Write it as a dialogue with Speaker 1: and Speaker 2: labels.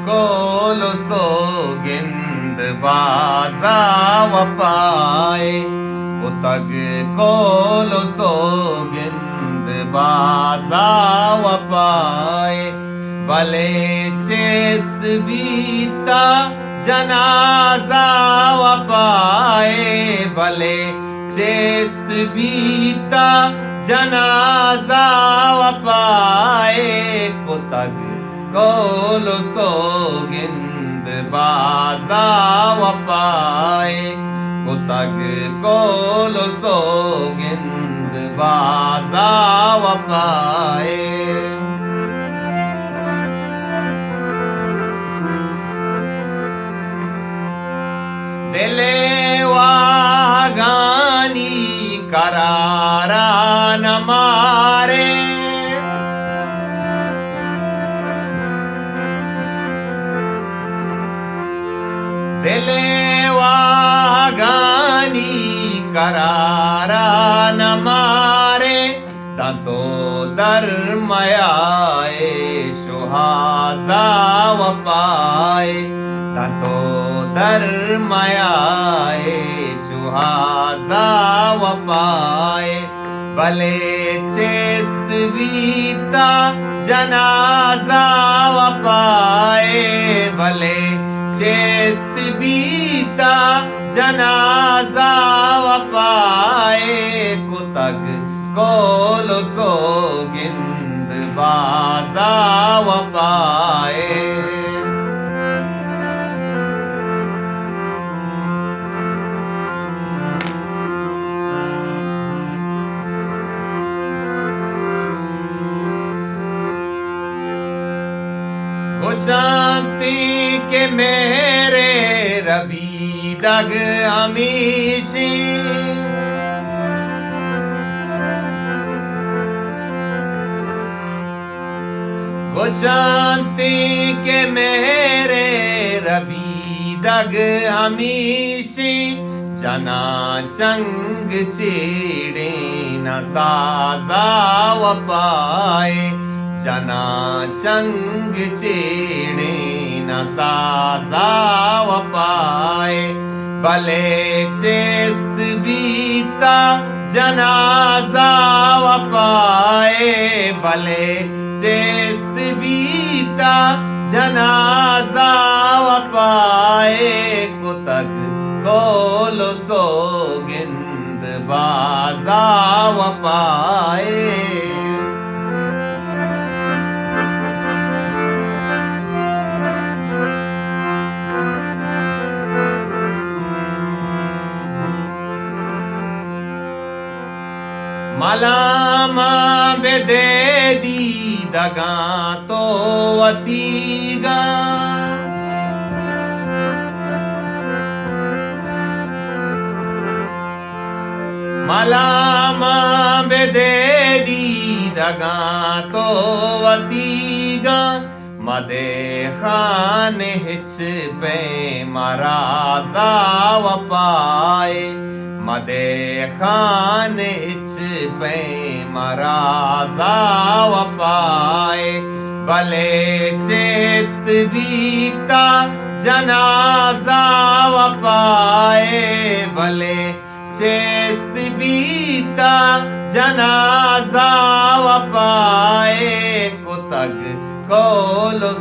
Speaker 1: कोलो सोगिंद बाजा वपाए उतग कोलो सोगिंद बाजा वपाए भले चेस्त बीता जनाजा वपाए भले चेस्त बीता जनाजा वपाए कुतग कोलो सोगिंद बाजा वपाए कुतग कोलो सोगिंद बाजा वपाए दिले वागानी करारा न मारे दिले वागानी करारा न मारे ततो दरमयाए सुहाजा वपाए ततो दरमयाए सुहाजा वपाए भले चेस्त बीता जनाजा वपाए भले चेस्त बीता जनाजा वपाए कुतग कोलो सोगिंद बाजा वपाए शांति के मेरे रबी दग हमीशी वो शांति के मेरे रबी दग हमीशी जना चंग चीड़े न साजा वपाए जना चंग चीड़े न साजा वपाए भले चेस्त बीता जनाजा वपाए भले चेस्त बीता जनाजा वपाए कुतग कोलो सोगिंद बाजा वपाए मलामा बेदे दी दगा तो अतीगा मलामा बेदे दी दगा तो अतीगा मदे खान हिच पे मराजा वपाए मदे खान इच पे मराजा वपाए भले चेस्त बीता जनाजा वपाए भले चेस्त बीता जनाजा वपाए कुतग कोलो